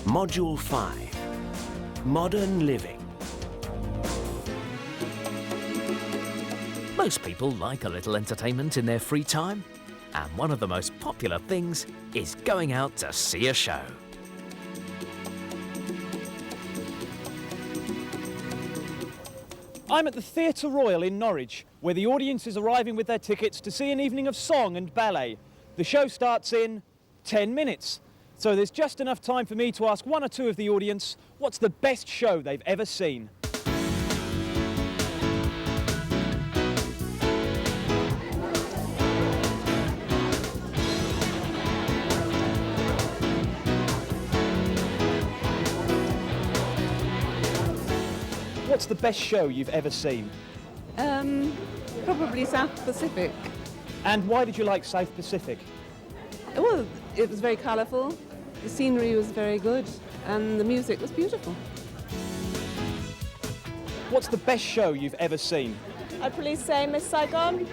Module 5. Modern living. Most people like a little entertainment in their free time, and one of the most popular things is going out to see a show. I'm at the Theatre Royal in Norwich, where the audience is arriving with their tickets to see an evening of song and ballet. The show starts in 10 minutes. So there's just enough time for me to ask one or two of the audience what's the best show they've ever seen. What's the best show you've ever seen? Probably South Pacific. And why did you like South Pacific? Well, it was very colourful, the scenery was very good, and the music was beautiful. What's the best show you've ever seen? I'd probably say Miss Saigon.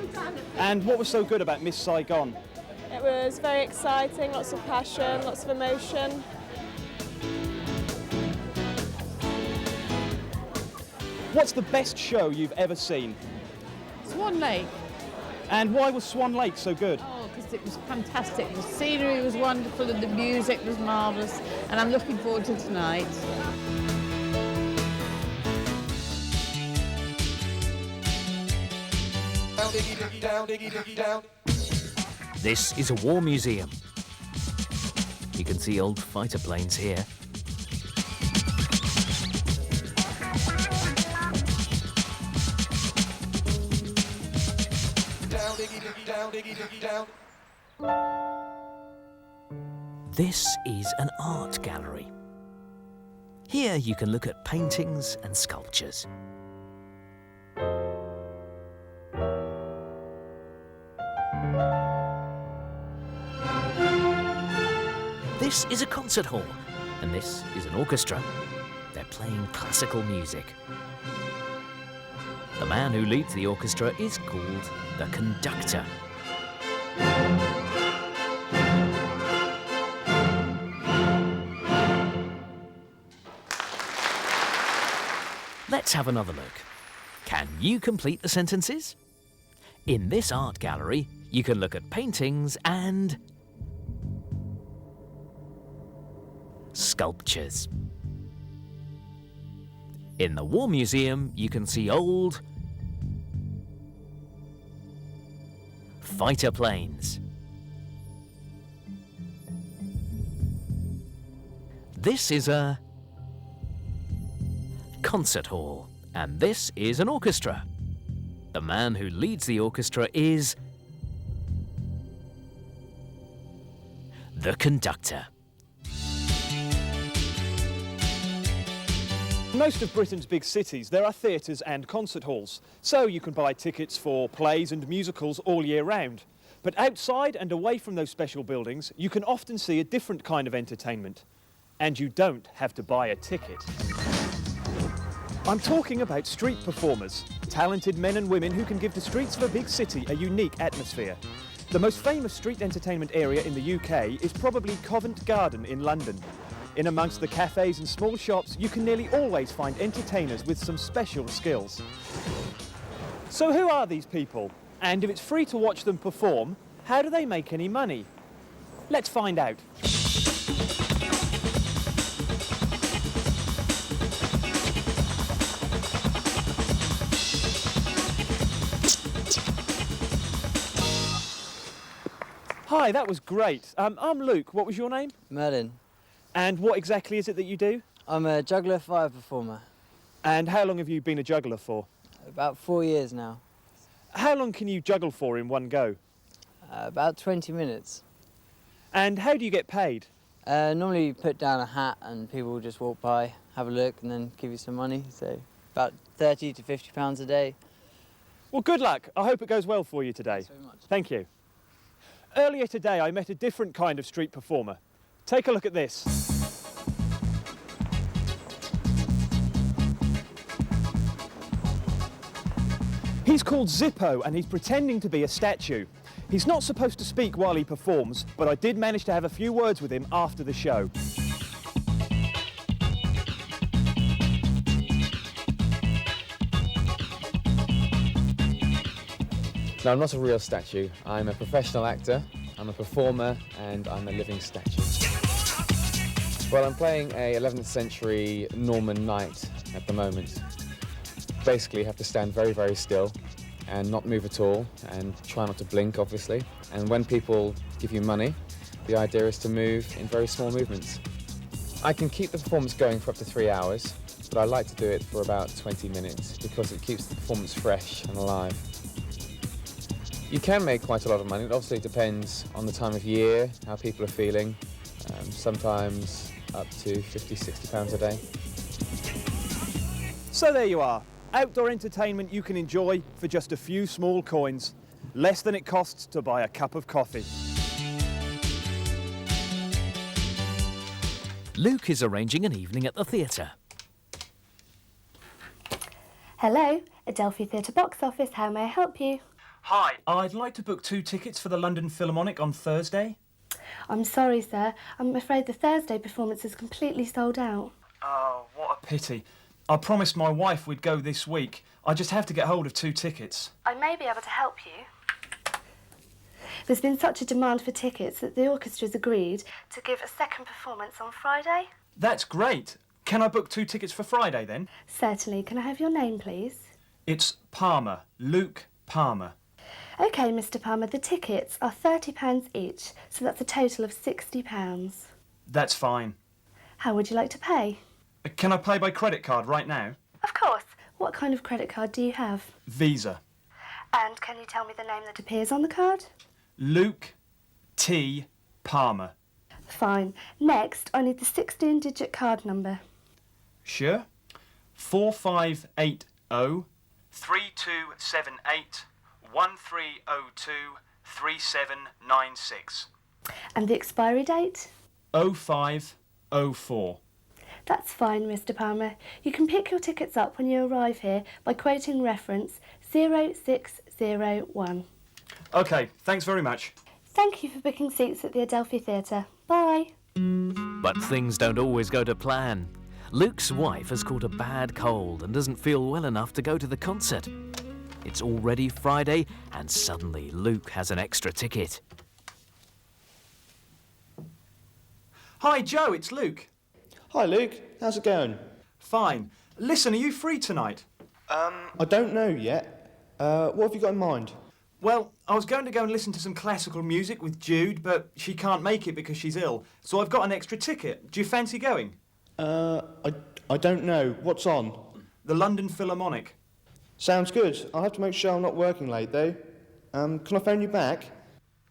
And what was so good about Miss Saigon? It was very exciting, lots of passion, lots of emotion. What's the best show you've ever seen? Swan Lake. And why was Swan Lake so good? Oh, because it was fantastic. The scenery was wonderful and the music was marvellous, and I'm looking forward to tonight. This is a war museum. You can see old fighter planes here. This is an art gallery. Here you can look at paintings and sculptures. This is a concert hall, and this is an orchestra. They're playing classical music. The man who leads the orchestra is called the conductor. Let's have another look. Can you complete the sentences? In this art gallery, you can look at paintings and sculptures. In the War Museum, you can see old fighter planes. This is a concert hall, and this is an orchestra. The man who leads the orchestra is the conductor. In most of Britain's big cities, there are theatres and concert halls, so you can buy tickets for plays and musicals all year round. But outside and away from those special buildings, you can often see a different kind of entertainment. And you don't have to buy a ticket. I'm talking about street performers, talented men and women who can give the streets of a big city a unique atmosphere. The most famous street entertainment area in the UK is probably Covent Garden in London. In amongst the cafes and small shops, you can nearly always find entertainers with some special skills. So who are these people? And if it's free to watch them perform, how do they make any money? Let's find out. Hi, that was great. I'm Luke. What was your name? Merlin. And what exactly is it that you do? I'm a juggler fire performer. And how long have you been a juggler for? About 4 years now. How long can you juggle for in one go? About 20 minutes. And how do you get paid? Normally you put down a hat and people will just walk by, have a look and then give you some money. So about 30 to 50 pounds a day. Well, good luck. I hope it goes well for you today. Thanks very much. Thank you. Earlier today, I met a different kind of street performer. Take a look at this. He's called Zippo and he's pretending to be a statue. He's not supposed to speak while he performs, but I did manage to have a few words with him after the show. No, I'm not a real statue. I'm a professional actor, I'm a performer, and I'm a living statue. Well, I'm playing a 11th century Norman knight at the moment. Basically, you have to stand very, very still and not move at all, and try not to blink, obviously. And when people give you money, the idea is to move in very small movements. I can keep the performance going for up to 3 hours, but I like to do it for about 20 minutes because it keeps the performance fresh and alive. You can make quite a lot of money. It obviously depends on the time of year, how people are feeling. Sometimes up to £50, £60 a day. So there you are. Outdoor entertainment you can enjoy for just a few small coins. Less than it costs to buy a cup of coffee. Luke is arranging an evening at the theatre. Hello, Adelphi Theatre box office, how may I help you? Hi, I'd like to book 2 tickets for the London Philharmonic on Thursday. I'm sorry, sir. I'm afraid the Thursday performance is completely sold out. Oh, what a pity. I promised my wife we'd go this week. I just have to get hold of 2 tickets. I may be able to help you. There's been such a demand for tickets that the orchestra's agreed to give a second performance on Friday. That's great. Can I book 2 tickets for Friday then? Certainly. Can I have your name, please? It's Palmer, Luke Palmer. OK, Mr Palmer, the tickets are £30 each, so that's a total of £60. That's fine. How would you like to pay? Can I pay by credit card right now? Of course. What kind of credit card do you have? Visa. And can you tell me the name that appears on the card? Luke T. Palmer. Fine. Next, I need the 16-digit card number. Sure. 4580 3278 1302 3796. And the expiry date? 0504. That's fine, Mr Palmer. You can pick your tickets up when you arrive here by quoting reference 0601. OK, thanks very much. Thank you for booking seats at the Adelphi Theatre. Bye. But things don't always go to plan. Luke's wife has caught a bad cold and doesn't feel well enough to go to the concert. It's already Friday, and suddenly Luke has an extra ticket. Hi, Joe, it's Luke. Hi, Luke. How's it going? Fine. Listen, are you free tonight? I don't know yet. What have you got in mind? Well, I was going to go and listen to some classical music with Jude, but she can't make it because she's ill, so I've got an extra ticket. Do you fancy going? I don't know. What's on? The London Philharmonic. Sounds good. I'll have to make sure I'm not working late, though. Can I phone you back?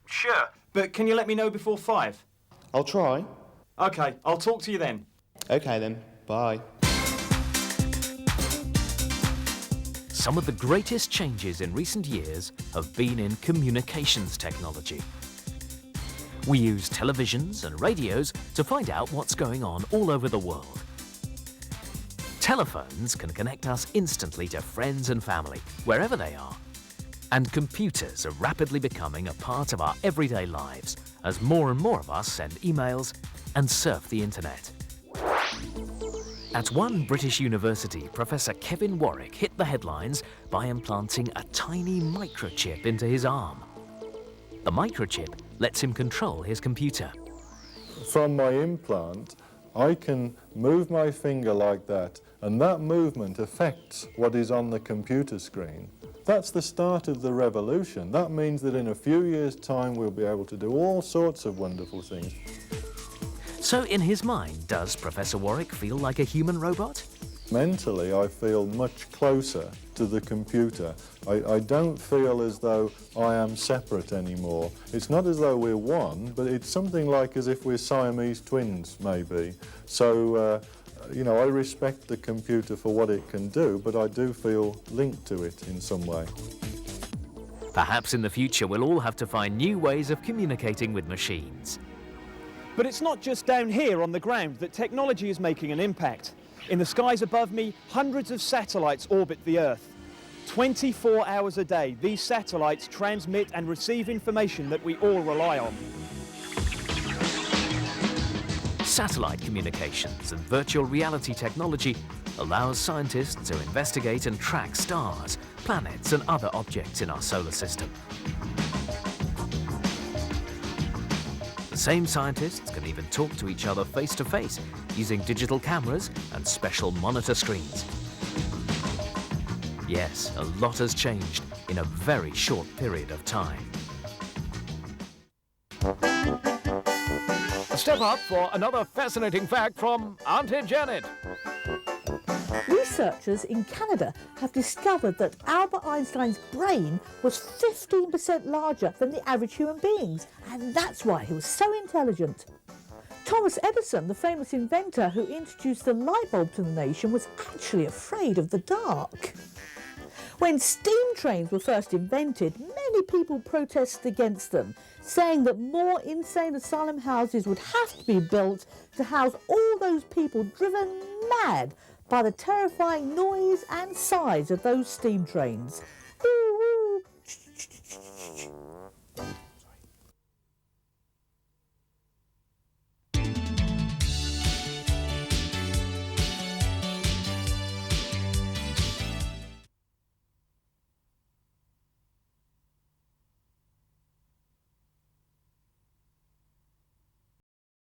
Sure, but can you let me know before 5? I'll try. OK, I'll talk to you then. OK then. Bye. Some of the greatest changes in recent years have been in communications technology. We use televisions and radios to find out what's going on all over the world. Telephones can connect us instantly to friends and family, wherever they are. And computers are rapidly becoming a part of our everyday lives as more and more of us send emails and surf the internet. At one British university, Professor Kevin Warwick hit the headlines by implanting a tiny microchip into his arm. The microchip lets him control his computer. From my implant, I can move my finger like that, and that movement affects what is on the computer screen. That's the start of the revolution. That means that in a few years' time we'll be able to do all sorts of wonderful things. So in his mind, does Professor Warwick feel like a human robot? Mentally, I feel much closer to the computer. I don't feel as though I am separate anymore. It's not as though we're one, but it's something like as if we're Siamese twins, maybe. So, you know, I respect the computer for what it can do, but I do feel linked to it in some way. Perhaps in the future we'll all have to find new ways of communicating with machines. But it's not just down here on the ground that technology is making an impact. In the skies above me, hundreds of satellites orbit the Earth. 24 hours a day, these satellites transmit and receive information that we all rely on. Satellite communications and virtual reality technology allows scientists to investigate and track stars planets and other objects in our solar system. The same scientists can even talk to each other face to face using digital cameras and special monitor screens. Yes, a lot has changed in a very short period of time. Step up for another fascinating fact from Auntie Janet. Researchers in Canada have discovered that Albert Einstein's brain was 15% larger than the average human being's, and that's why he was so intelligent. Thomas Edison, the famous inventor who introduced the light bulb to the nation, was actually afraid of the dark. When steam trains were first invented, many people protested against them, saying that more insane asylum houses would have to be built to house all those people driven mad by the terrifying noise and size of those steam trains.